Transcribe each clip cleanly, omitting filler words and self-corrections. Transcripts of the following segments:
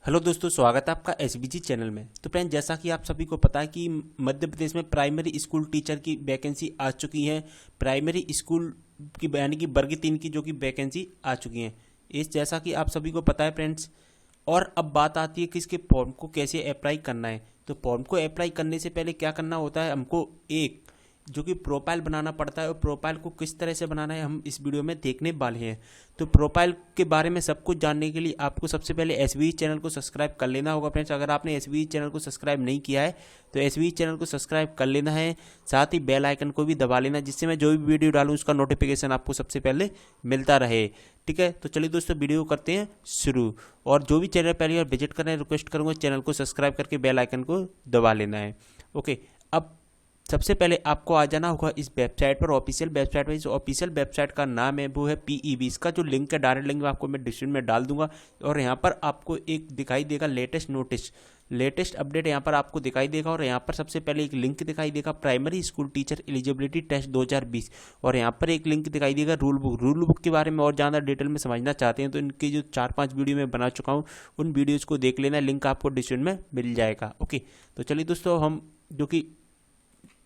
Hello दोस्तों, स्वागत है आपका एसबीजी चैनल में। तो फ्रेंड, जैसा कि आप सभी को पता है कि मध्य प्रदेश में प्राइमरी स्कूल टीचर की वैकेंसी आ चुकी है। प्राइमरी स्कूल की यानी कि वर्ग 3 की जो कि वैकेंसी आ चुकी है, इस जैसा कि आप सभी को पता है फ्रेंड्स। और अब बात आती है कि इसके फॉर्म को कैसे अप्लाई करना है। तो फॉर्म को अप्लाई करने से पहले क्या करना होता है, हमको एक जो कि प्रोफाइल बनाना पड़ता है, और प्रोफाइल को किस तरह से बनाना है हम इस वीडियो में देखने वाले हैं। तो प्रोफाइल के बारे में सब कुछ जानने के लिए आपको सबसे पहले एसबीजी चैनल को सब्सक्राइब कर लेना होगा फ्रेंड्स। अगर आपने एसबीजी चैनल को सब्सक्राइब नहीं किया है तो एसबीजी चैनल को सब्सक्राइब कर लेना है, साथ ही बेल आइकन को भी दबा लेना, जिससे मैं जो भी वीडियो डालूँ उसका नोटिफिकेशन आपको सबसे पहले मिलता रहे। ठीक है, तो चलिए दोस्तों, वीडियो करते हैं शुरू। और जो भी चैनल पहली बार विजिट कर रहे हैं, रिक्वेस्ट करूँगा चैनल को सब्सक्राइब करके बेल आइकन को दबा लेना है। ओके, अब सबसे पहले आपको आ जाना होगा इस वेबसाइट पर, ऑफिशियल वेबसाइट पर। इस ऑफिशियल वेबसाइट का नाम है वो है पीईबी। इसका जो लिंक है, डायरेक्ट लिंक आपको मैं डिस्क्रिप्शन में डाल दूंगा। और यहाँ पर आपको एक दिखाई देगा लेटेस्ट नोटिस, लेटेस्ट अपडेट यहाँ पर आपको दिखाई देगा। और यहाँ पर सबसे पहले एक लिंक दिखाई देगा primary school teacher eligibility test 2020। और यहाँ पर एक लिंक दिखाई देगा रूल बुक। रूल बुक के बारे में और ज़्यादा डिटेल में समझना चाहते हैं तो इनकी जो 4-5 वीडियो में बना चुका हूँ, उन वीडियोज़ को देख लेना, लिंक आपको डिस्क्रिप्शन में मिल जाएगा। ओके, तो चलिए दोस्तों, हम जो कि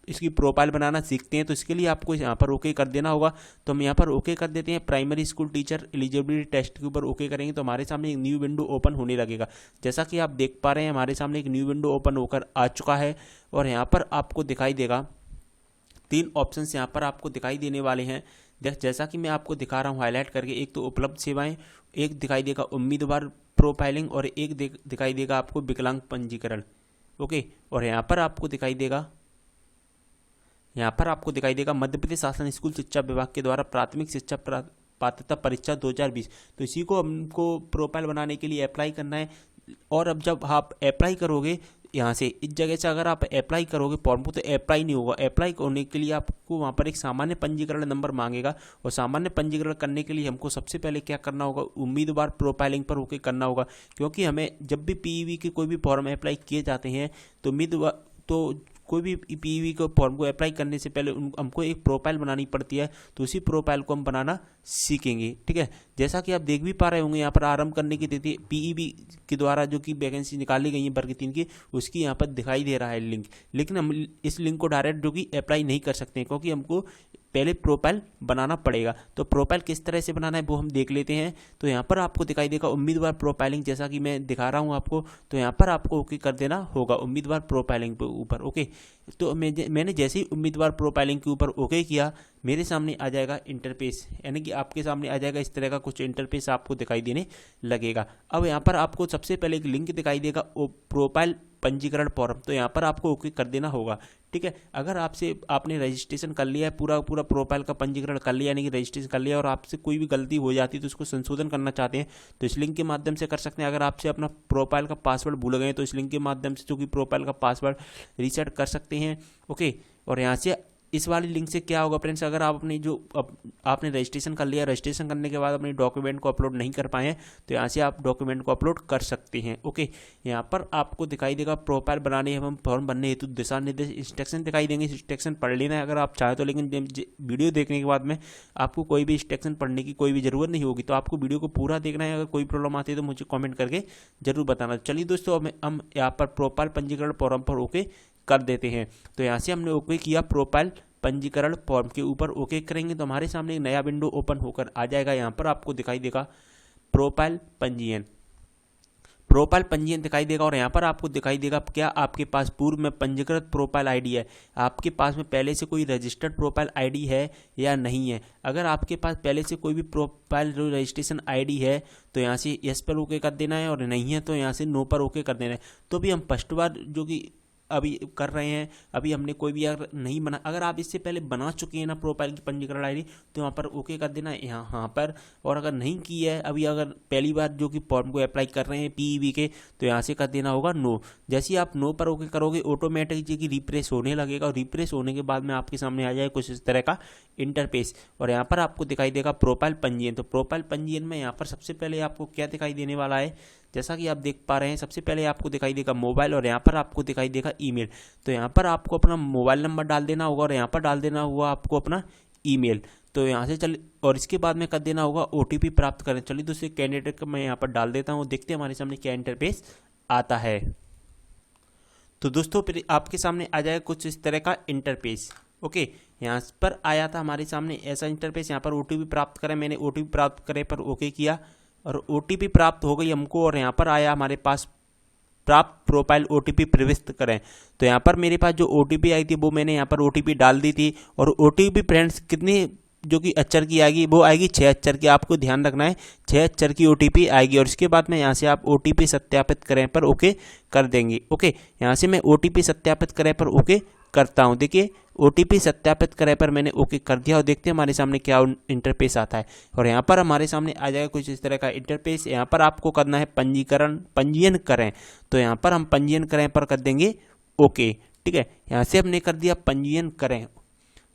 इसकी प्रोफाइल बनाना सीखते हैं, तो इसके लिए आपको यहाँ पर ओके कर देना होगा। तो हम यहाँ पर ओके कर देते हैं। Primary school teacher eligibility test के ऊपर ओके करेंगे तो हमारे सामने एक न्यू विंडो ओपन होने लगेगा। जैसा कि आप देख पा रहे हैं, हमारे सामने एक न्यू विंडो ओपन होकर आ चुका है। और यहाँ पर आपको दिखाई देगा 3 ऑप्शन यहाँ पर आपको दिखाई देने वाले हैं। जैसा कि मैं आपको दिखा रहा हूँ हाईलाइट करके, एक तो उपलब्ध सेवाएं, एक दिखाई देगा उम्मीदवार प्रोफाइलिंग, और एक दिखाई देगा आपको विकलांग पंजीकरण। ओके, और यहाँ पर आपको दिखाई देगा मध्य प्रदेश शासन स्कूल शिक्षा विभाग के द्वारा प्राथमिक शिक्षा पात्रता परीक्षा 2020। तो इसी को हमको प्रोफाइल बनाने के लिए अप्लाई करना है। और अब जब आप अप्लाई करोगे यहाँ से, इस जगह से अगर आप अप्लाई करोगे फॉर्म को, तो अप्लाई नहीं होगा। अप्लाई होने के लिए आपको वहाँ पर एक सामान्य पंजीकरण नंबर मांगेगा। और सामान्य पंजीकरण करने के लिए हमको सबसे पहले क्या करना होगा, उम्मीदवार प्रोफाइलिंग पर होकर करना होगा। क्योंकि हमें जब भी पीईबी के कोई भी फॉर्म अप्लाई किए जाते हैं तो उम्मीदवार कोई भी पीईबी को फॉर्म को अप्लाई करने से पहले हमको एक प्रोफाइल बनानी पड़ती है। तो उसी प्रोफाइल को हम बनाना सीखेंगे। ठीक है, जैसा कि आप देख भी पा रहे होंगे, यहाँ पर आरंभ करने की तिथि पीईबी के द्वारा जो कि वैकेंसी निकाली गई है वर्ग 3 की, उसकी यहाँ पर दिखाई दे रहा है लिंक। लेकिन हम इस लिंक को डायरेक्ट जो कि अप्लाई नहीं कर सकते हैं, क्योंकि हमको पहले प्रोफाइल बनाना पड़ेगा। तो प्रोफाइल किस तरह से बनाना है वो हम देख लेते हैं। तो यहाँ पर आपको दिखाई देगा उम्मीदवार प्रोफाइलिंग, जैसा कि मैं दिखा रहा हूँ आपको। तो यहाँ पर आपको ओके कर देना होगा उम्मीदवार प्रोफाइलिंग के ऊपर। ओके, तो मैंने जैसे ही उम्मीदवार प्रोफाइलिंग के ऊपर ओके किया, मेरे सामने आ जाएगा इंटरफेस, यानी कि आपके सामने आ जाएगा इस तरह का कुछ इंटरफेस आपको दिखाई देने लगेगा। अब यहाँ पर आपको सबसे पहले एक लिंक दिखाई देगा प्रोफाइल पंजीकरण फॉर्म। तो यहाँ पर आपको ओके कर देना होगा। ठीक है, अगर आपने रजिस्ट्रेशन कर लिया है, पूरा प्रोफाइल का पंजीकरण कर लिया, यानी कि रजिस्ट्रेशन कर लिया, और आपसे कोई भी गलती हो जाती है तो उसको संशोधन करना चाहते हैं तो इस लिंक के माध्यम से कर सकते हैं। अगर आपसे अपना प्रोफाइल का पासवर्ड भूल गए तो इस लिंक के माध्यम से जो कि प्रोफाइल का पासवर्ड रीसेट कर सकते हैं। ओके, और यहाँ से इस वाली लिंक से क्या होगा फ्रेंड्स, अगर आप अपनी आपने रजिस्ट्रेशन कर लिया, रजिस्ट्रेशन करने के बाद अपने डॉक्यूमेंट को अपलोड नहीं कर पाए हैं तो यहाँ से आप डॉक्यूमेंट को अपलोड कर सकते हैं। ओके, यहाँ पर आपको दिखाई देगा प्रोफाइल बनाने एवं फॉर्म भरने हेतु दिशा निर्देश, इंस्ट्रक्शन दिखाई देंगे। इंस्ट्रक्शन पढ़ लेना है अगर आप चाहें तो, लेकिन वीडियो देखने के बाद में आपको कोई भी इंस्ट्रक्शन पढ़ने की कोई भी ज़रूरत नहीं होगी। तो आपको वीडियो को पूरा देखना है। अगर कोई प्रॉब्लम आती है तो मुझे कॉमेंट करके जरूर बताना। चलिए दोस्तों, हम यहाँ पर प्रोफाइल पंजीकरण फॉर्म पर ओके कर देते हैं। तो यहाँ से हमने ओके किया, प्रोफाइल पंजीकरण फॉर्म के ऊपर ओके करेंगे तो हमारे सामने एक नया विंडो ओपन होकर आ जाएगा। यहाँ पर आपको दिखाई देगा प्रोफाइल पंजीयन दिखाई देगा। और यहाँ पर आपको दिखाई देगा क्या आपके पास पूर्व में पंजीकृत प्रोफाइल आईडी है, आपके पास में पहले से कोई रजिस्टर्ड प्रोफाइल आईडी है या नहीं है। अगर आपके पास पहले से कोई भी प्रोफाइल रजिस्ट्रेशन आईडी है तो यहाँ से यस पर ओके कर देना है, और नहीं है तो यहाँ से नो पर ओके कर देना है। तो भी हम फर्स्ट बार जो कि अभी कर रहे हैं, अभी हमने कोई भी अगर नहीं बना, अगर आप इससे पहले बना चुके हैं ना प्रोफाइल की पंजीकरण आईडी, तो यहाँ पर ओके कर देना है यहाँ पर। और अगर नहीं की है अभी, अगर पहली बार जो कि फॉर्म को अप्लाई कर रहे हैं पीईबी के, तो यहाँ से कर देना होगा नो। जैसे ही आप नो पर ओके करोगे, ऑटोमेटिक जो कि रिफ्रेश होने लगेगा, और रिफ्रेश होने के बाद में आपके सामने आ जाए कुछ इस तरह का इंटरफेस। और यहाँ पर आपको दिखाई देगा प्रोफाइल पंजीयन। तो प्रोफाइल पंजीयन में यहाँ पर सबसे पहले आपको क्या दिखाई देने वाला है, जैसा कि आप देख पा रहे हैं, सबसे पहले आपको दिखाई देगा मोबाइल, और यहाँ पर आपको दिखाई देगा ईमेल। तो यहाँ पर आपको अपना मोबाइल नंबर डाल देना होगा, और यहाँ पर डाल देना होगा आपको अपना ईमेल। तो यहाँ से चल और इसके बाद में कर देना होगा OTP प्राप्त करें। चलिए दूसरे कैंडिडेट का मैं यहाँ पर डाल देता हूँ, देखते हैं हमारे सामने क्या इंटरफेस आता है। तो दोस्तों फिर आपके सामने आ जाएगा कुछ इस तरह का इंटरफेस। ओके, यहाँ पर आया था हमारे सामने ऐसा इंटरफेस। यहाँ पर OTP प्राप्त करें, मैंने OTP प्राप्त करे पर ओके किया और OTP प्राप्त हो गई हमको। और यहाँ पर आया हमारे पास प्राप्त प्रोफाइल OTP प्रविष्ट करें। तो यहाँ पर मेरे पास जो OTP आई थी वो मैंने यहाँ पर OTP डाल दी थी। और OTP फ्रेंड्स कितनी जो कि अक्षर की आएगी, वो आएगी 6 अक्षर की। आपको ध्यान रखना है 6 अक्षर की OTP आएगी। और इसके बाद में यहाँ से आप OTP सत्यापित करें पर ओके कर देंगे। ओके, यहाँ से मैं OTP सत्यापित करें पर ओके करता हूँ। देखिए OTP सत्यापित करें पर मैंने ओके कर दिया और देखते हैं हमारे सामने क्या इंटरफेस आता है। और यहाँ पर हमारे सामने आ जाएगा कुछ इस तरह का इंटरफेस। यहाँ पर आपको करना है पंजीयन करें। तो यहाँ पर हम पंजीयन करें पर कर देंगे ओके। ठीक है, यहाँ से हमने कर दिया पंजीयन करें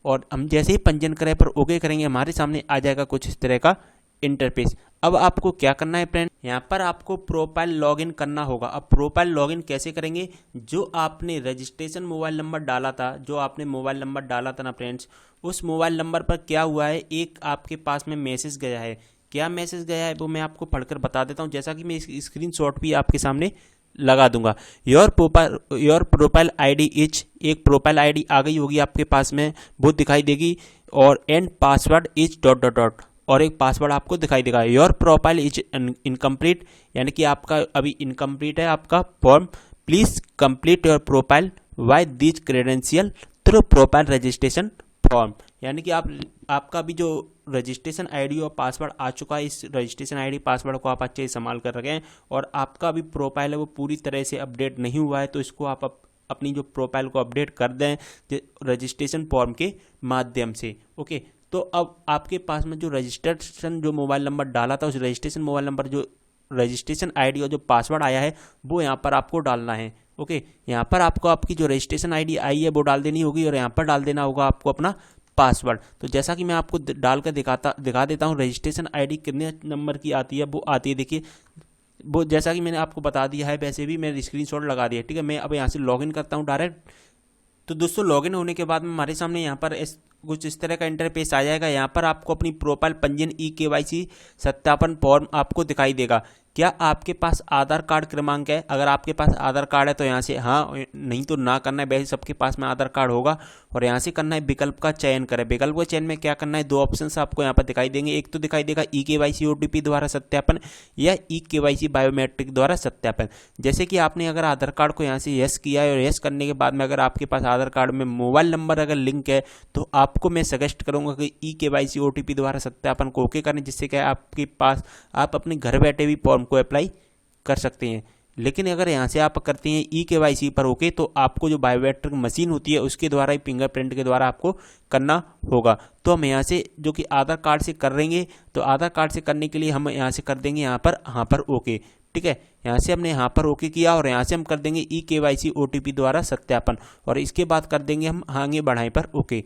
और हम जैसे ही पंजीयन करें पर ओके करेंगे हमारे सामने आ जाएगा कुछ इस तरह का इंटरफेस। अब आपको क्या करना है फ्रेंड, यहाँ पर आपको प्रोफाइल लॉगिन करना होगा। अब प्रोफाइल लॉगिन कैसे करेंगे, जो आपने रजिस्ट्रेशन मोबाइल नंबर डाला था, जो आपने मोबाइल नंबर डाला था ना फ्रेंड्स, उस मोबाइल नंबर पर क्या हुआ है, एक आपके पास में मैसेज गया है। क्या मैसेज गया है वो मैं आपको पढ़कर बता देता हूँ, जैसा कि मैं इस स्क्रीनशॉट भी आपके सामने लगा दूंगा। योर प्रोफाइल आईडी इज, एक प्रोफाइल आईडी आ गई होगी आपके पास में, वो दिखाई देगी। और and password is dot dot dot, और एक पासवर्ड आपको दिखाई देगा। योर प्रोफाइल इज इनकम्प्लीट, यानी कि आपका अभी इनकम्प्लीट है आपका form. Please complete your profile why this credential through profile registration form, यानी कि आपका भी जो रजिस्ट्रेशन आईडी और पासवर्ड आ चुका है, इस रजिस्ट्रेशन आईडी पासवर्ड को आप अच्छे से संभाल कर रखें। और आपका भी प्रोफाइल है वो पूरी तरह से अपडेट नहीं हुआ है, तो इसको आप अपनी जो प्रोफाइल को अपडेट कर दें रजिस्ट्रेशन फॉर्म के माध्यम से। ओके, तो अब आपके पास में जो रजिस्ट्रेशन जो मोबाइल नंबर डाला था, उस रजिस्ट्रेशन मोबाइल नंबर जो रजिस्ट्रेशन आईडी और जो पासवर्ड आया है वो यहाँ पर आपको डालना है। ओके, यहाँ पर आपको आपकी जो रजिस्ट्रेशन आईडी आई है वो डाल देनी होगी और यहाँ पर डाल देना होगा आपको अपना पासवर्ड। तो जैसा कि मैं आपको डालकर दिखा देता हूँ रजिस्ट्रेशन आईडी कितने नंबर की आती है, वो आती है। देखिए वो जैसा कि मैंने आपको बता दिया है, वैसे भी मैंने स्क्रीनशॉट लगा दिया। ठीक है, मैं अब यहाँ से लॉगिन करता हूँ डायरेक्ट। तो दोस्तों लॉगिन होने के बाद में हमारे सामने यहाँ पर कुछ इस तरह का इंटरफेस आ जाएगा। यहाँ पर आपको अपनी प्रोफाइल पंजीयन KYC सत्यापन फॉर्म आपको दिखाई देगा। क्या आपके पास आधार कार्ड क्रमांक है? अगर आपके पास आधार कार्ड है तो यहाँ से हाँ, नहीं तो ना करना है। वैसे सबके पास में आधार कार्ड होगा। और यहाँ से करना है विकल्प का चयन करें। विकल्प के चयन में क्या करना है, 2 ऑप्शंस आपको यहाँ पर दिखाई देंगे। एक तो दिखाई देगा KYC OTP द्वारा सत्यापन या KYC बायोमेट्रिक द्वारा सत्यापन। जैसे कि आपने अगर आधार कार्ड को यहाँ से यस किया है और यस करने के बाद में अगर आपके पास आधार कार्ड में मोबाइल नंबर अगर लिंक है तो आपको मैं सजेस्ट करूँगा कि KYC OTP द्वारा सत्यापन को ओके करें, जिससे क्या आपके पास आप अपने घर बैठे भी फॉर्म को अप्लाई कर सकते हैं। लेकिन अगर यहाँ से आप करते हैं KYC पर ओके, तो आपको जो बायोमेट्रिक मशीन होती है उसके द्वारा ही फिंगरप्रिंट के द्वारा आपको करना होगा। तो हम यहाँ से जो कि आधार कार्ड से करेंगे, तो आधार कार्ड से करने के लिए हम यहाँ से कर देंगे यहाँ पर ओके। ठीक है, यहाँ से हमने यहाँ पर ओके किया और यहाँ से हम कर देंगे KYC OTP द्वारा सत्यापन और इसके बाद कर देंगे हम आगे बढ़ाएं पर ओके।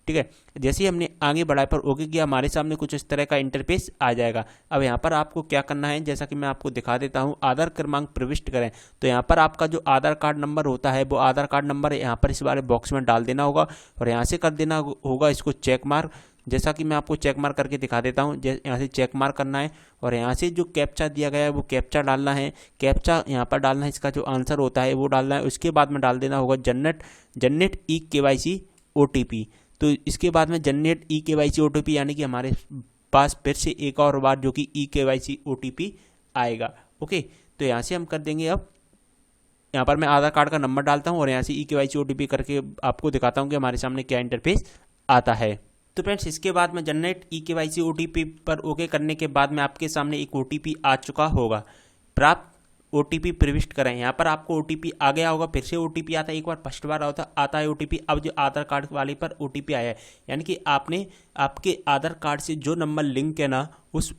ठीक है, जैसे ही हमने आगे बढ़ाए पर ओके किया, हमारे सामने कुछ इस तरह का इंटरफेस आ जाएगा। अब यहाँ पर आपको क्या करना है, जैसा कि मैं आपको दिखा देता हूँ, आधार क्रमांक प्रविष्ट करें। तो यहाँ पर आपका जो आधार कार्ड नंबर होता है वो आधार कार्ड नंबर यहाँ पर इस वाले बॉक्स में डाल देना होगा और यहाँ से कर देना होगा इसको चेक मार्क। जैसा कि मैं आपको चेक मार्क करके दिखा देता हूँ, यहाँ से चेक मार्क करना है और यहाँ से जो कैप्चा दिया गया है वो कैप्चा डालना है। कैप्चा यहाँ पर डालना है, इसका जो आंसर होता है वो डालना है। उसके बाद में डाल देना होगा जनरेट KYC OTP। तो इसके बाद में जनरेट KYC OTP, यानी कि हमारे पास फिर से एक और बार जो कि KYC OTP आएगा। ओके, तो यहाँ से हम कर देंगे। अब यहाँ पर मैं आधार कार्ड का नंबर डालता हूँ और यहाँ से KYC OTP करके आपको दिखाता हूँ कि हमारे सामने क्या इंटरफेस आता है। तो फ्रेंड्स इसके बाद में जनरेट KYC OTP पर ओके करने के बाद में आपके सामने एक OTP आ चुका होगा। प्राप्त OTP प्रविष्ट करें। यहाँ पर आपको OTP आ गया होगा, फिर से OTP आता है। एक बार फर्स्ट बार आता है OTP, अब जो आधार कार्ड वाले पर OTP आया है, यानी कि आपने आपके आधार कार्ड से जो नंबर लिंक है ना, उस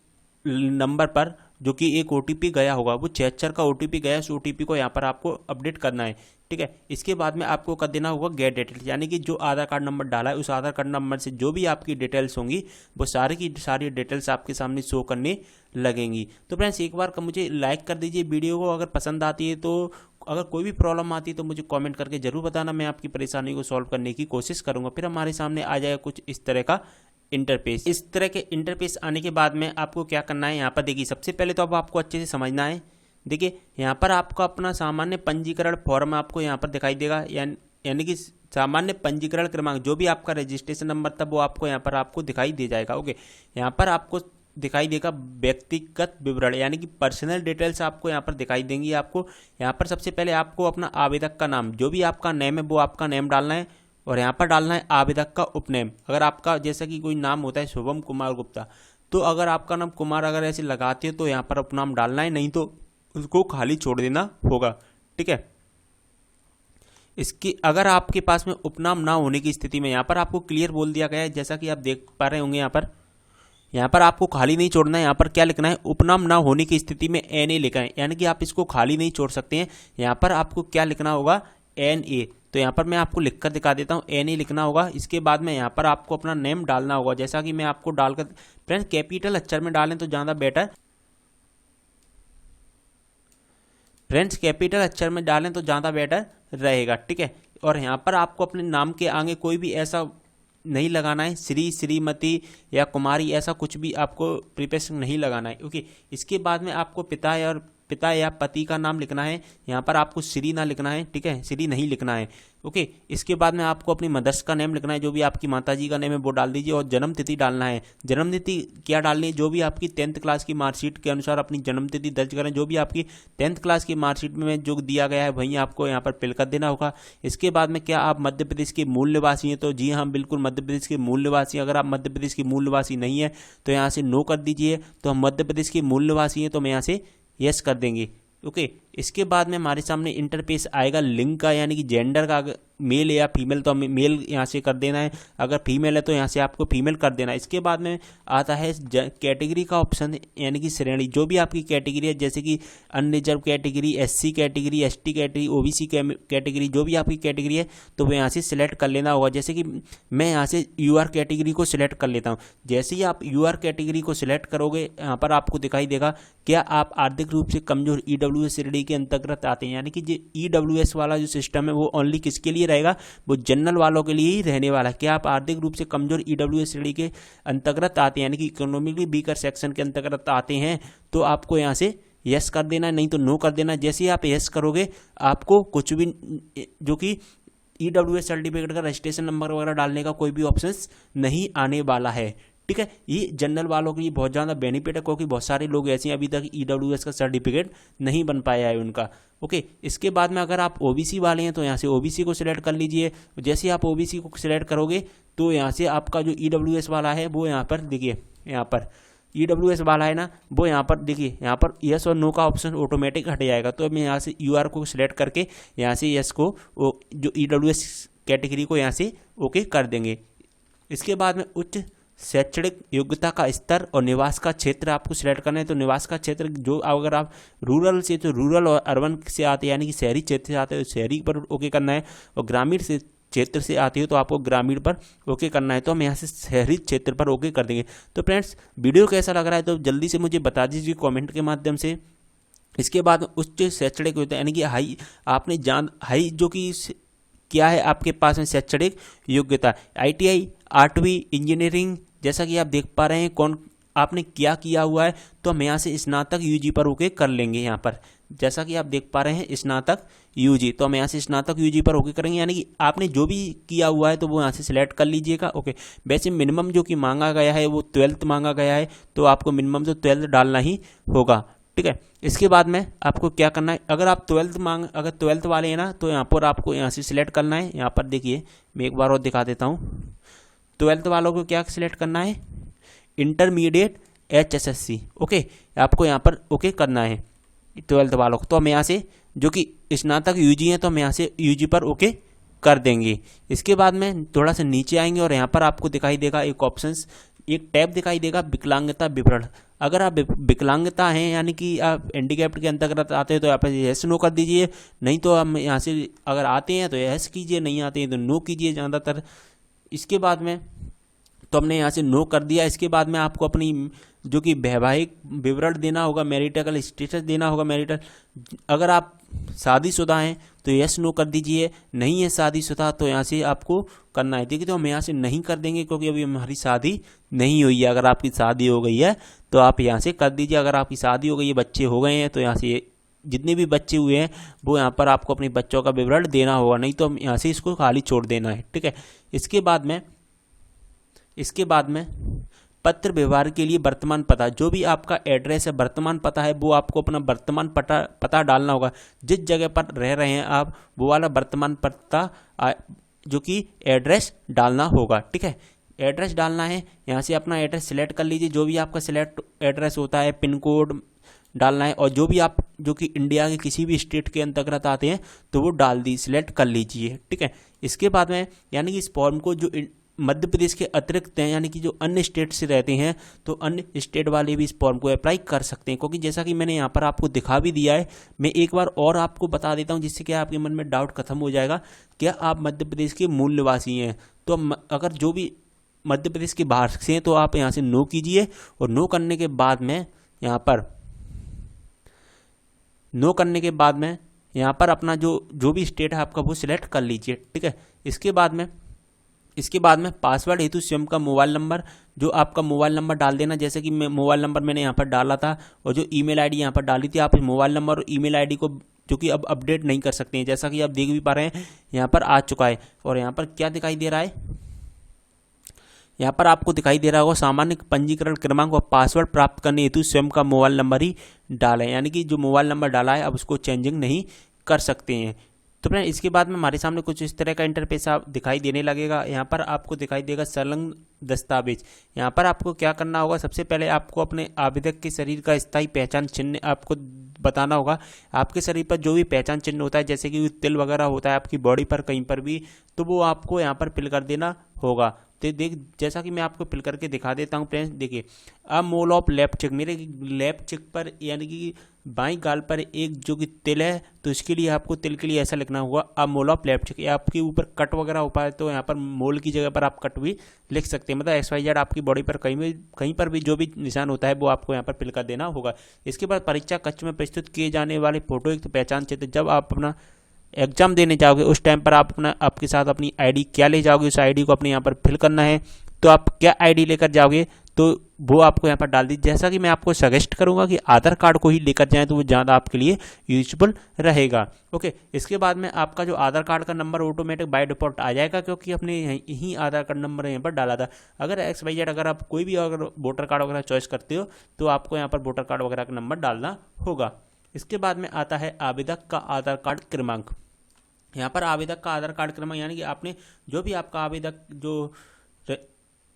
नंबर पर जो कि एक OTP गया होगा, वो 6 अक्षर का OTP गया, उस OTP को यहाँ पर आपको अपडेट करना है। ठीक है, इसके बाद में आपको कर देना होगा गेट डिटेल्स, यानी कि जो आधार कार्ड नंबर डाला है उस आधार कार्ड नंबर से जो भी आपकी डिटेल्स होंगी वो सारी की सारी डिटेल्स आपके सामने शो करने लगेंगी। तो फ्रेंड्स एक बार मुझे लाइक कर दीजिए वीडियो को, अगर पसंद आती है तो। अगर कोई भी प्रॉब्लम आती है तो मुझे कमेंट करके ज़रूर बताना, मैं आपकी परेशानी को सॉल्व करने की कोशिश करूँगा। फिर हमारे सामने आ जाएगा कुछ इस तरह का इंटरफेस। इस तरह के इंटरफेस आने के बाद में आपको क्या करना है, यहाँ पर देखिए सबसे पहले तो अब आपको अच्छे से समझना है। देखिए यहाँ पर आपको अपना सामान्य पंजीकरण फॉर्म आपको यहाँ पर दिखाई देगा, यानी कि सामान्य पंजीकरण क्रमांक, जो भी आपका रजिस्ट्रेशन नंबर था वो आपको यहाँ पर आपको दिखाई दे जाएगा। ओके, यहाँ पर आपको दिखाई देगा व्यक्तिगत विवरण, यानी कि पर्सनल डिटेल्स आपको यहाँ पर दिखाई देंगी। आपको यहाँ पर सबसे पहले आपको अपना आवेदक का नाम, जो भी आपका नेम है वो आपका नेम डालना है, और यहाँ पर डालना है आवेदक का उपनेम। अगर आपका जैसा कि कोई नाम होता है शुभम कुमार गुप्ता, तो अगर आपका नाम कुमार अगर ऐसे लगाते हो तो यहाँ पर उपनाम डालना है, नहीं तो उसको खाली छोड़ देना होगा। ठीक है, इसकी अगर आपके पास में उपनाम ना होने की स्थिति में यहाँ पर आपको क्लियर बोल दिया गया है, जैसा कि आप देख पा रहे होंगे। यहाँ पर आपको खाली नहीं छोड़ना है। यहाँ पर क्या लिखना है, उपनाम ना होने की स्थिति में NA लिखना है, यानी कि आप इसको खाली नहीं छोड़ सकते हैं। यहाँ पर आपको क्या लिखना होगा, NA। तो यहाँ पर मैं आपको लिखकर दिखा देता हूँ, NA लिखना होगा। इसके बाद में यहाँ पर आपको अपना नेम डालना होगा, जैसा कि मैं आपको डालकर, फ्रेंड्स कैपिटल अक्षर में डालें तो ज़्यादा बेटर, फ्रेंड्स कैपिटल अक्षर में डालें तो ज़्यादा बेटर रहेगा। ठीक है, और यहाँ पर आपको अपने नाम के आगे कोई भी ऐसा नहीं लगाना है, श्री, श्रीमती या कुमारी, ऐसा कुछ भी आपको प्रीफिक्स नहीं लगाना है। ओके, इसके बाद में आपको पिता या पति का नाम लिखना है। यहाँ पर आपको श्री ना लिखना है, ठीक है, श्री नहीं लिखना है। ओके, इसके बाद में आपको अपनी मदर्स का नेम लिखना है, जो भी आपकी माताजी का नेम है वो डाल दीजिए, और जन्म तिथि डालना है। जन्म तिथि क्या डालनी है, जो भी आपकी 10th क्लास की मार्कशीट के अनुसार अपनी जन्म तिथि दर्ज करें। जो भी आपकी 10th क्लास की मार्कशीट में जो दिया गया है वहीं आपको यहाँ पर फिल कर देना होगा। इसके बाद में क्या आप मध्य प्रदेश के मूल निवासी हैं, तो जी हाँ बिल्कुल मध्य प्रदेश के मूल निवासी। अगर आप मध्य प्रदेश के मूल निवासी नहीं है तो यहाँ से नो कर दीजिए। तो हम मध्य प्रदेश के मूल निवासी हैं तो हम यहाँ से यस कर देंगे। ओके, इसके बाद में हमारे सामने इंटरफेस आएगा लिंग का, यानी कि जेंडर का, मेल या फीमेल तो हमें मेल यहाँ से कर देना है, अगर फीमेल है तो यहाँ से आपको फीमेल कर देना है। इसके बाद में आता है कैटेगरी का ऑप्शन, यानी कि श्रेणी, जो भी आपकी कैटेगरी है, जैसे कि unreserve category, SC category, ST category, OBC category, जो भी आपकी कैटेगरी है तो वो यहाँ से सिलेक्ट कर लेना होगा। जैसे कि मैं यहाँ से UR कैटेगरी को सिलेक्ट कर लेता हूँ। जैसे ही आप UR कैटेगरी को सिलेक्ट करोगे, यहाँ पर आपको दिखाई देगा क्या आप आर्थिक रूप से कमजोर EWS श्रेणी के अंतर्गत आते हैं, यानी कि जो EWS वाला जो सिस्टम है वो ओनली किसके लिए रहेगा, वो जनरल वालों के लिए ही रहने वाला है। क्या आप आर्थिक रूप से कमजोर EWS श्रेणी के अंतर्गत आते हैं, यानी कि इकोनॉमिकली वीकर सेक्शन के अंतर्गत आते हैं, तो आपको यहाँ से यस कर देना है, नहीं तो नो कर देना। जैसे ही आप यस करोगे आपको कुछ भी जो कि EWS सर्टिफिकेट का रजिस्ट्रेशन नंबर वगैरह डालने का कोई भी ऑप्शन नहीं आने वाला है। ठीक है, ये जनरल वालों के लिए बहुत ज़्यादा बेनिफिट है, क्योंकि बहुत सारे लोग ऐसे हैं अभी तक EWS का सर्टिफिकेट नहीं बन पाया है उनका। ओके, इसके बाद में अगर आप OBC वाले हैं तो यहाँ से OBC को सिलेक्ट कर लीजिए। जैसे ही आप OBC को सिलेक्ट करोगे तो यहाँ से आपका जो EWS वाला है वो यहाँ पर देखिए, यहाँ पर EWS वाला है ना, वो यहाँ पर देखिए, यहाँ पर यस और नो का ऑप्शन ऑटोमेटिक हट जाएगा। तो मैं यहाँ से UR को सिलेक्ट करके यहाँ से यस को जो EWS कैटेगरी को यहाँ से ओके कर देंगे। इसके बाद में उच्च शैक्षणिक योग्यता का स्तर और निवास का क्षेत्र आपको सिलेक्ट करना है। तो निवास का क्षेत्र, जो अगर आप रूरल से तो रूरल और अर्बन से आते हैं, यानी कि शहरी क्षेत्र से आते हैं तो शहरी पर ओके करना है, और ग्रामीण से क्षेत्र से आती हो तो आपको ग्रामीण पर ओके करना है। तो हम यहाँ से शहरी क्षेत्र पर ओके कर देंगे। तो फ्रेंड्स वीडियो कैसा लग रहा है तो जल्दी से मुझे बता दीजिए कमेंट के माध्यम से। इसके बाद उच्च शैक्षणिक योग्यता, यानी कि हाई, आपने हाई जो कि क्या है आपके पास में शैक्षणिक योग्यता, ITI, 8वीं, इंजीनियरिंग, जैसा कि आप देख पा रहे हैं कौन आपने क्या किया हुआ है। तो हम यहाँ से स्नातक UG पर ओके कर लेंगे। यहाँ पर जैसा कि आप देख पा रहे हैं स्नातक UG, तो हम यहाँ से स्नातक UG पर ओके करेंगे, यानी कि आपने जो भी किया हुआ है तो वो यहाँ से सिलेक्ट कर लीजिएगा। ओके, वैसे मिनिमम जो कि मांगा गया है वो 12th मांगा गया है, तो आपको मिनिमम तो 12th डालना ही होगा। ठीक है, इसके बाद में आपको क्या करना है, अगर आप 12th वाले हैं ना तो यहाँ पर आपको यहाँ से सिलेक्ट करना है। यहाँ पर देखिए मैं एक बार और दिखा देता हूँ। 12th वालों को क्या सिलेक्ट करना है, इंटरमीडिएट HSSC। ओके, आपको यहाँ पर ओके करना है 12th वालों को। तो हम यहाँ से जो कि स्नातक UG है तो हम यहाँ से UG पर ओके कर देंगे। इसके बाद में थोड़ा सा नीचे आएंगे और यहाँ पर आपको दिखाई देगा एक ऑप्शंस, एक टैब दिखाई देगा विकलांगता विवरण। अगर आप विकलांगता हैं, यानी कि आप हैंडीकैप्ड के अंतर्गत आते हैं तो आप यस नो कर दीजिए, नहीं तो हम यहाँ से अगर आते हैं तो यस कीजिए, नहीं आते हैं तो नो कीजिए ज़्यादातर। इसके बाद में तो हमने यहाँ से नो कर दिया। इसके बाद में आपको अपनी जो कि वैवाहिक विवरण देना होगा, मैरिटल स्टेटस देना होगा। मैरिटल, अगर आप शादीशुदा हैं तो यस नो कर दीजिए, नहीं है शादीशुदा तो यहाँ से आपको करना है। देखिए तो हम यहाँ से नहीं कर देंगे क्योंकि अभी हमारी शादी नहीं हुई है। अगर आपकी शादी हो गई है तो आप यहाँ से कर दीजिए। अगर आपकी शादी हो गई है, बच्चे हो गए हैं, तो यहाँ से जितने भी बच्चे हुए हैं वो यहाँ पर आपको अपने बच्चों का विवरण देना होगा, नहीं तो हम यहाँ से इसको खाली छोड़ देना है। ठीक है, इसके बाद में पत्र व्यवहार के लिए वर्तमान पता, जो भी आपका एड्रेस है, वर्तमान पता है, वो आपको अपना वर्तमान पता डालना होगा। जिस जगह पर रह रहे हैं आप, वो वाला वर्तमान पता जो कि एड्रेस डालना होगा। ठीक है, एड्रेस डालना है, यहाँ से अपना एड्रेस सिलेक्ट कर लीजिए। जो भी आपका सिलेक्ट एड्रेस होता है, पिन कोड डालना है, और जो भी आप जो कि इंडिया के किसी भी स्टेट के अंतर्गत आते हैं तो वो सिलेक्ट कर लीजिए। ठीक है, इसके बाद में यानी कि इस फॉर्म को जो मध्य प्रदेश के अतिरिक्त हैं, यानी कि जो अन्य स्टेट से रहते हैं, तो अन्य स्टेट वाले भी इस फॉर्म को अप्लाई कर सकते हैं। क्योंकि जैसा कि मैंने यहाँ पर आपको दिखा भी दिया है, मैं एक बार और आपको बता देता हूँ जिससे कि आपके मन में डाउट खत्म हो जाएगा। क्या आप मध्य प्रदेश के मूल निवासी हैं? तो अगर जो भी मध्य प्रदेश के बाहर से हैं तो आप यहाँ से नो कीजिए, और नो करने के बाद में यहाँ पर अपना जो भी स्टेट है आपका वो सिलेक्ट कर लीजिए। ठीक है, इसके बाद में पासवर्ड हेतु स्वयं का मोबाइल नंबर, जो आपका मोबाइल नंबर डाल देना। जैसे कि मोबाइल नंबर मैंने यहाँ पर डाला था, और जो ईमेल आईडी यहाँ पर डाली थी, आप मोबाइल नंबर और ईमेल आईडी को जो कि अब अपडेट नहीं कर सकते हैं, जैसा कि आप देख भी पा रहे हैं यहाँ पर आ चुका है। और यहाँ पर क्या दिखाई दे रहा है, यहाँ पर आपको दिखाई दे रहा होगा सामान्य पंजीकरण क्रमांक और पासवर्ड प्राप्त करने हेतु स्वयं का मोबाइल नंबर ही डालें। यानी कि जो मोबाइल नंबर डाला है अब उसको चेंजिंग नहीं कर सकते हैं। तो फ्रेंड इसके बाद में हमारे सामने कुछ इस तरह का इंटरफेस आप दिखाई देने लगेगा। यहाँ पर आपको दिखाई देगा संलग्न दस्तावेज। यहाँ पर आपको क्या करना होगा, सबसे पहले आपको अपने आवेदक के शरीर का स्थायी पहचान चिन्ह आपको बताना होगा। आपके शरीर पर जो भी पहचान चिन्ह होता है, जैसे कि तिल वगैरह होता है आपकी बॉडी पर कहीं पर भी, तो वो आपको यहाँ पर फिल कर देना होगा। तो जैसा कि मैं आपको फिल करके दिखा देता हूँ फ्रेंड्स, देखिए अब मोल ऑफ लेफ्ट चेक, मेरे लेफ्ट चेक पर यानी कि बाई गाल पर एक जो कि तिल है, तो इसके लिए आपको तिल के लिए ऐसा लिखना होगा अब मोल ऑफ लेफ्ट चेक। आपके ऊपर कट वगैरह हो पाए तो यहाँ पर मोल की जगह पर आप कट भी लिख सकते हैं, मतलब XYZ आपकी बॉडी पर कहीं पर भी जो भी निशान होता है वो आपको यहाँ पर फिल कर देना होगा। इसके बाद परीक्षा कक्ष में प्रस्तुत किए जाने वाले फोटो युक्त पहचान चित्र, जब आप अपना एग्जाम देने जाओगे उस टाइम पर आप आपके साथ अपनी आईडी क्या ले जाओगे, उस आईडी को अपने यहाँ पर फिल करना है। तो आप क्या आईडी लेकर जाओगे तो वो आपको यहाँ पर डाल दीजिए। जैसा कि मैं आपको सजेस्ट करूँगा कि आधार कार्ड को ही लेकर जाएं तो वो ज़्यादा आपके लिए यूजफुल रहेगा। ओके, इसके बाद में आपका जो आधार कार्ड का नंबर ऑटोमेटिक बाय डिफॉल्ट आ जाएगा, क्योंकि अपने यही आधार कार्ड नंबर यहाँ पर डाला था। अगर XYZ अगर आप कोई भी अगर वोटर कार्ड वगैरह चॉइस करते हो तो आपको यहाँ पर वोटर कार्ड वगैरह का नंबर डालना होगा। इसके बाद में आता है आवेदक का आधार कार्ड क्रमांक। यहाँ पर आवेदक का आधार कार्ड क्रमांक यानी कि आपने जो भी आपका आवेदक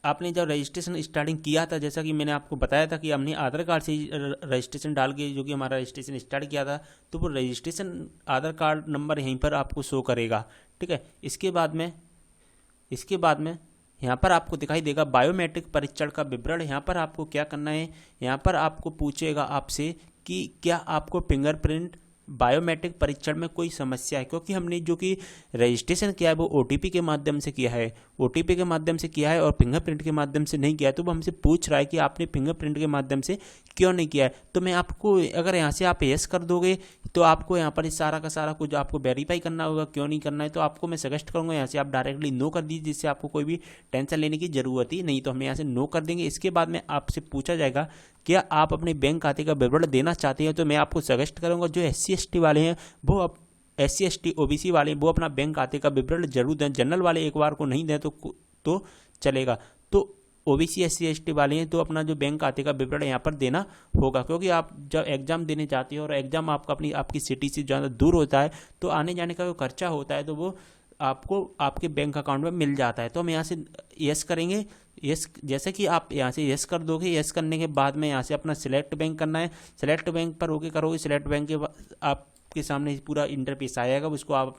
आपने जब रजिस्ट्रेशन स्टार्टिंग किया था, जैसा कि मैंने आपको बताया था कि हमने आधार कार्ड से रजिस्ट्रेशन डाल के जो कि हमारा रजिस्ट्रेशन स्टार्ट किया था, तो वो रजिस्ट्रेशन आधार कार्ड नंबर यहीं पर आपको शो करेगा। ठीक है, इसके बाद में यहाँ पर आपको दिखाई देगा बायोमेट्रिक परीक्षण का विवरण। यहाँ पर आपको क्या करना है, यहाँ पर आपको पूछेगा आपसे कि क्या आपको फिंगरप्रिंट बायोमेट्रिक परीक्षण में कोई समस्या है, क्योंकि हमने जो कि रजिस्ट्रेशन किया है वो OTP के माध्यम से किया है, OTP के माध्यम से किया है और फिंगरप्रिंट के माध्यम से नहीं किया है। तो वो हमसे पूछ रहा है कि आपने फिंगरप्रिंट के माध्यम से क्यों नहीं किया है। तो मैं आपको अगर यहाँ से आप यस कर दोगे तो आपको यहाँ पर सारा का सारा कुछ आपको वेरीफाई करना होगा, क्यों नहीं करना है। तो आपको मैं सजेस्ट करूँगा यहाँ से आप डायरेक्टली नो कर दीजिए, जिससे आपको कोई भी टेंशन लेने की ज़रूरत ही नहीं। तो हम यहाँ से नो कर देंगे। इसके बाद में आपसे पूछा जाएगा क्या आप अपने बैंक खाते का विवरण देना चाहते हैं। तो मैं आपको सजेस्ट करूँगा जो SC ST वाले हैं वो अब SC ST OBC वाले वो अपना बैंक खाते का विवरण जरूर दें। जनरल वाले एक बार को नहीं दें तो चलेगा। तो OBC SC ST वाले हैं तो अपना जो बैंक खाते का विवरण यहाँ पर देना होगा, क्योंकि आप जब एग्जाम देने जाते हो और एग्जाम आपका आपकी सिटी से ज़्यादा दूर होता है तो आने जाने का जो खर्चा होता है तो वो आपको आपके बैंक अकाउंट में मिल जाता है। तो हम यहाँ से यस करेंगे। यस जैसे कि आप यहाँ से यस कर दोगे, यस करने के बाद में यहाँ से अपना सिलेक्ट बैंक करना है। सिलेक्ट बैंक पर ओके करोगे, सिलेक्ट बैंक के बाद आपके सामने पूरा इंटरफेस आएगा, उसको आप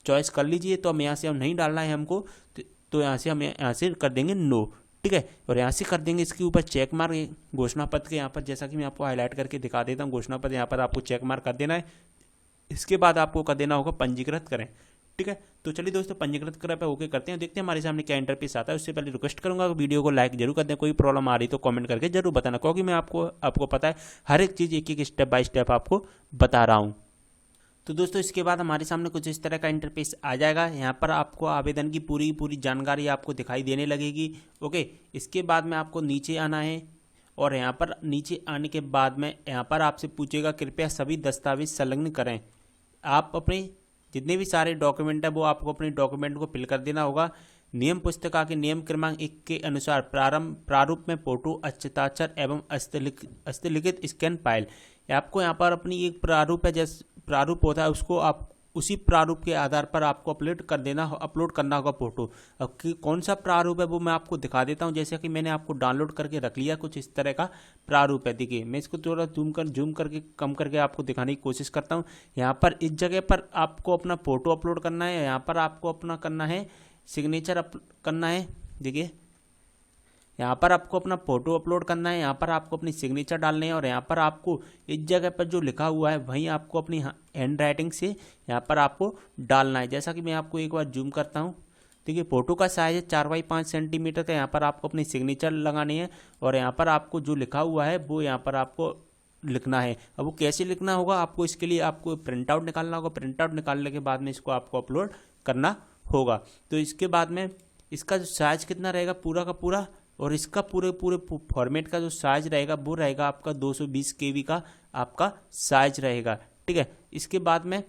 चॉइस कर लीजिए। तो हम यहाँ से हम नहीं डालना है हमको, तो यहाँ से हम यहाँ से कर देंगे नो। ठीक है, और यहाँ से कर देंगे इसके ऊपर चेक मार्क घोषणा पत्र के यहाँ पर, जैसा कि मैं आपको हाईलाइट करके दिखा देता हूँ। घोषणा पत्र यहाँ पर आपको चेक मार्क कर देना है। इसके बाद आपको कर देना होगा पंजीकृत करें। ठीक है, तो चलिए दोस्तों पंजीकृत करें पे ओके करते हैं, देखते हैं हमारे सामने क्या इंटरफेस आता है। उससे पहले रिक्वेस्ट करूंगा वीडियो को लाइक जरूर कर दें। कोई प्रॉब्लम आ रही तो कमेंट करके जरूर बताना, क्योंकि मैं आपको पता है हर एक चीज़ एक एक स्टेप बाय स्टेप आपको बता रहा हूँ। तो दोस्तों इसके बाद हमारे सामने कुछ इस तरह का इंटरफेस आ जाएगा। यहाँ पर आपको आवेदन की पूरी जानकारी आपको दिखाई देने लगेगी। ओके, इसके बाद में आपको नीचे आना है और यहाँ पर नीचे आने के बाद में यहाँ पर आपसे पूछेगा कृपया सभी दस्तावेज संलग्न करें। आप अपने जितने भी सारे डॉक्यूमेंट है वो आपको अपने डॉक्यूमेंट को फिल कर देना होगा। नियम पुस्तिका के नियम क्रमांक 1 के अनुसार प्रारूप में फोटो, हस्ताक्षर एवं हस्तलिखित स्कैन फाइल। आपको यहाँ पर अपनी एक प्रारूप है, जैसे प्रारूप होता है उसको आप उसी प्रारूप के आधार पर आपको अपलोड करना होगा फोटो। अब कौन सा प्रारूप है वो मैं आपको दिखा देता हूँ। जैसे कि मैंने आपको डाउनलोड करके रख लिया, कुछ इस तरह का प्रारूप है। देखिए मैं इसको थोड़ा जूम करके कम करके आपको दिखाने की कोशिश करता हूँ। यहाँ पर इस जगह पर आपको अपना फोटो अपलोड करना है, यहाँ पर आपको अपना करना है सिग्नेचर करना है। देखिए यहाँ पर आपको अपना फोटो अपलोड करना है, यहाँ पर आपको अपनी सिग्नेचर डालनी है और यहाँ पर आपको इस जगह पर जो लिखा हुआ है वहीं आपको अपनी हैंड राइटिंग से यहाँ पर आपको डालना है। जैसा कि मैं आपको एक बार जूम करता हूँ। देखिए फोटो का साइज है 4x5 सेंटीमीटर का। यहाँ पर आपको अपनी सिग्नेचर लगानी है और यहाँ पर आपको जो लिखा हुआ है वो यहाँ पर आपको लिखना है। अब वो कैसे लिखना होगा, आपको इसके लिए आपको प्रिंट आउट निकालना होगा। प्रिंट आउट निकालने के बाद में इसको आपको अपलोड करना होगा। तो इसके बाद में इसका जो साइज कितना रहेगा पूरा का पूरा, और इसका पूरे फॉर्मेट का जो साइज रहेगा वो रहेगा आपका 220 KB का आपका साइज रहेगा। ठीक है, इसके बाद में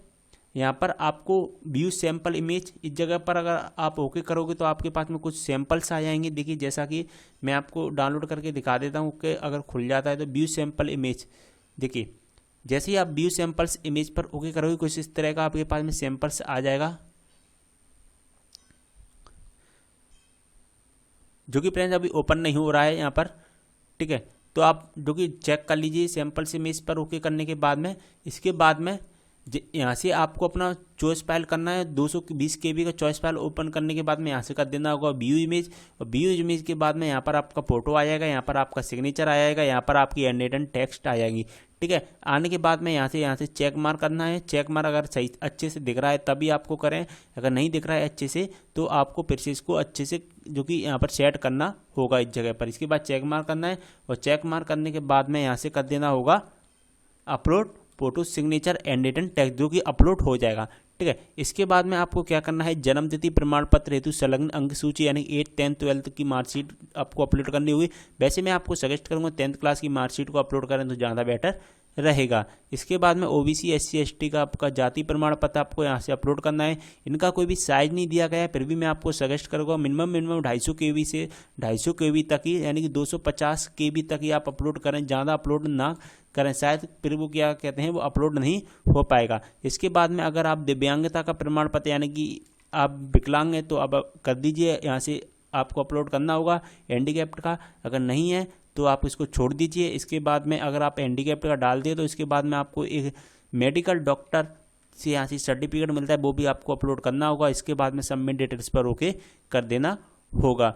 यहाँ पर आपको व्यू सैम्पल इमेज, इस जगह पर अगर आप ओके करोगे तो आपके पास में कुछ सैम्पल्स आ जाएंगे। देखिए जैसा कि मैं आपको डाउनलोड करके दिखा देता हूँ कि अगर खुल जाता है तो व्यू सैम्पल इमेज। देखिए जैसे ही आप व्यू सैम्पल्स इमेज पर ओके करोगे कुछ इस तरह का आपके पास में सैम्पल्स आ जाएगा, जो कि फ्रेंड्स अभी ओपन नहीं हो रहा है यहाँ पर। ठीक है, तो आप जो कि चेक कर लीजिए सैम्पल से इमेज पर ओके करने के बाद में। इसके बाद में यहाँ से आपको अपना चॉइस फाइल करना है। 220 KB का चॉइस फाइल ओपन करने के बाद में यहाँ से कर देना होगा व्यू इमेज, और व्यू इमेज के बाद में यहाँ पर आपका फोटो आ जाएगा, यहाँ पर आपका सिग्नेचर आ जाएगा, यहाँ पर आपकी हैंडरिटन टेक्स्ट आ जाएगी। ठीक है, आने के बाद में यहाँ से चेक मार्क करना है। चेक मार्क अगर सही अच्छे से दिख रहा है तभी आपको करें, अगर नहीं दिख रहा है अच्छे से तो आपको फिर से इसको अच्छे से जो कि यहाँ पर सेट करना होगा इस जगह पर। इसके बाद चेक मार्क करना है और चेक मार्क करने के बाद में यहाँ से कर देना होगा upload photo signature and written text, जो कि अपलोड हो जाएगा। ठीक है, इसके बाद में आपको क्या करना है, जन्म तिथि प्रमाण पत्र हेतु संलग्न अंक सूची यानी 8th 10th 12th की मार्कशीट आपको अपलोड करनी होगी। वैसे मैं आपको सजेस्ट करूंगा 10th क्लास की मार्कशीट को अपलोड करें तो ज़्यादा बेटर रहेगा। इसके बाद में OBC SC ST का आपका जाति प्रमाण पत्र आपको यहाँ से अपलोड करना है। इनका कोई भी साइज नहीं दिया गया है, फिर भी मैं आपको सजेस्ट करूँगा मिनिमम 250 KB से 250 KB तक ही, यानी कि 250 KB तक ही आप अपलोड करें, ज़्यादा अपलोड ना करें, शायद फिर वो क्या कहते हैं वो अपलोड नहीं हो पाएगा। इसके बाद में अगर आप दिव्यांगता का प्रमाण पत्र यानी कि आप विकलांग हैं तो अब कर दीजिए, यहाँ से आपको अपलोड करना होगा। हैंडीकैप्ड का अगर नहीं है तो आप इसको छोड़ दीजिए। इसके बाद में अगर आप हैंडीकैप्ड का डाल दिए तो इसके बाद में आपको एक मेडिकल डॉक्टर से यहाँ से सर्टिफिकेट मिलता है, वो भी आपको अपलोड करना होगा। इसके बाद में सबमिट डिटेल्स पर ओके कर देना होगा।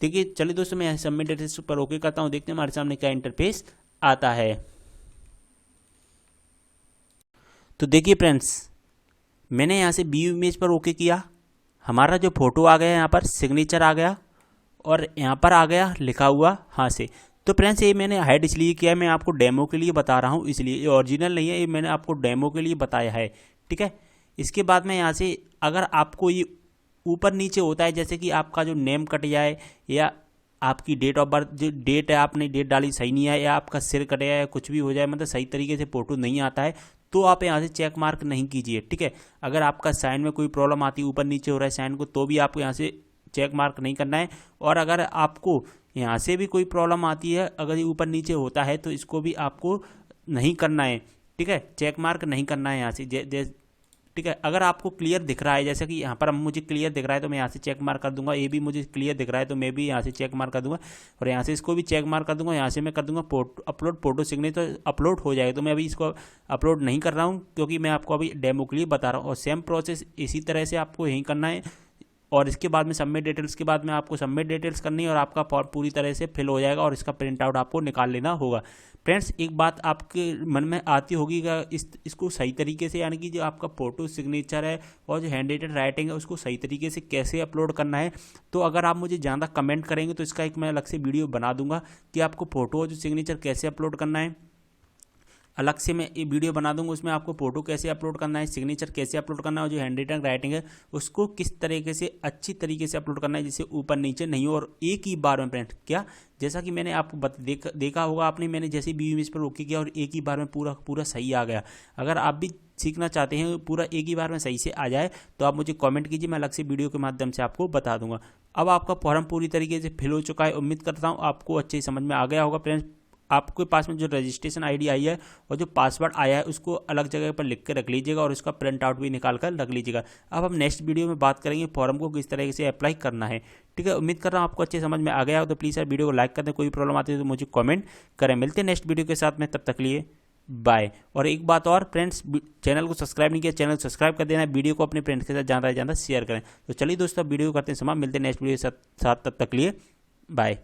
देखिए चलिए दोस्तों मैं यहाँ सबमिट डिटेल्स पर ओके करता हूँ, देखते हैं हमारे सामने क्या इंटरफेस आता है। तो देखिए फ्रेंड्स मैंने यहाँ से व्यू इमेज पर ओके किया, हमारा जो फोटो आ गया यहाँ पर सिग्नेचर आ गया और यहाँ पर आ गया लिखा हुआ हाँ से। तो फ्रेंड्स ये मैंने हाइड इसलिए किया है, मैं आपको डेमो के लिए बता रहा हूँ, इसलिए ये ओरिजिनल नहीं है, ये मैंने आपको डेमो के लिए बताया है। ठीक है, इसके बाद में यहाँ से अगर आपको ये ऊपर नीचे होता है, जैसे कि आपका जो नेम कट जाए या आपकी डेट ऑफ बर्थ जो डेट है आपने डेट डाली सही नहीं है, या आपका सिर कट जाए या कुछ भी हो जाए, मतलब सही तरीके से फोटो नहीं आता है, तो आप यहाँ से चेक मार्क नहीं कीजिए। ठीक है, अगर आपका साइन में कोई प्रॉब्लम आती है, ऊपर नीचे हो रहा है साइन को, तो भी आपको यहाँ से चेक मार्क नहीं करना है। और अगर आपको यहाँ से भी कोई प्रॉब्लम आती है, अगर ये ऊपर नीचे होता है तो इसको भी आपको नहीं करना है। ठीक है, चेक मार्क नहीं करना है यहाँ से। ठीक है, अगर आपको क्लियर दिख रहा है, जैसे कि यहाँ पर मुझे क्लियर दिख रहा है तो मैं यहाँ से चेक मार्क कर दूंगा, ये भी मुझे क्लियर दिख रहा है तो मैं भी यहाँ से चेक मार्क कर दूंगा, और यहाँ से इसको भी चेक मार्क कर दूंगा। यहाँ से मैं कर दूंगा अपलोड फोटो सिग्नेचर, तो अपलोड हो जाएगा। तो मैं अभी इसको अपलोड नहीं कर रहा हूँ क्योंकि मैं आपको अभी डेमो के लिए बता रहा हूँ। और सेम प्रोसेस इसी तरह से आपको यहीं करना है। और इसके बाद में सबमिट डिटेल्स के बाद में आपको सबमिट डिटेल्स करनी है और आपका फॉर्म पूरी तरह से फिल हो जाएगा और इसका प्रिंट आउट आपको निकाल लेना होगा। फ्रेंड्स एक बात आपके मन में आती होगी कि इसको सही तरीके से, यानी कि जो आपका फोटो सिग्नेचर है और जो हैंड राइटेड राइटिंग है उसको सही तरीके से कैसे अपलोड करना है। तो अगर आप मुझे ज़्यादा कमेंट करेंगे तो इसका एक मैं अलग से वीडियो बना दूंगा कि आपको फोटो और जो सिग्नेचर कैसे अपलोड करना है। अलग से मैं ये वीडियो बना दूंगा, उसमें आपको फ़ोटो कैसे अपलोड करना है, सिग्नेचर कैसे अपलोड करना है, और जो हैंड रिटन राइटिंग है उसको किस तरीके से अच्छी तरीके से अपलोड करना है जिससे ऊपर नीचे नहीं हो और एक ही बार में प्रिंट। क्या, जैसा कि मैंने आपको देखा होगा आपने, मैंने जैसे भी इमेज पर ओके किया और एक ही बार में पूरा सही आ गया। अगर आप भी सीखना चाहते हैं पूरा एक ही बार में सही से आ जाए तो आप मुझे कमेंट कीजिए, मैं अलग से वीडियो के माध्यम से आपको बता दूंगा। अब आपका फॉर्म पूरी तरीके से फिल हो चुका है, उम्मीद करता हूँ आपको अच्छे से समझ में आ गया होगा फ्रेंड्स। आपके पास में जो रजिस्ट्रेशन आईडी आई है और जो पासवर्ड आया है उसको अलग जगह पर लिख के रख लीजिएगा और उसका प्रिंट आउट भी निकाल कर रख लीजिएगा। अब हम नेक्स्ट वीडियो में बात करेंगे फॉर्म को किस तरीके से अप्लाई करना है। ठीक है, उम्मीद कर रहा हूँ आपको अच्छे समझ में आ गया हो, तो प्लीज़ यार वीडियो को लाइक कर दें, कोई प्रॉब्लम आती है तो मुझे कमेंट करें। मिलते हैं नेक्स्ट वीडियो के साथ में, तब तक लिए बाय। और एक बात और फ्रेंड्स, चैनल को सब्सक्राइब नहीं किया, चैनल को सब्सक्राइब कर देना, वीडियो को अपने फ्रेंड्स के साथ ज़्यादा से ज़्यादा शेयर करें। तो चलिए दोस्तों, वीडियो करते हैं समाप्त, मिलते हैं नेक्स्ट वीडियो के साथ, तब तक लिए बाय।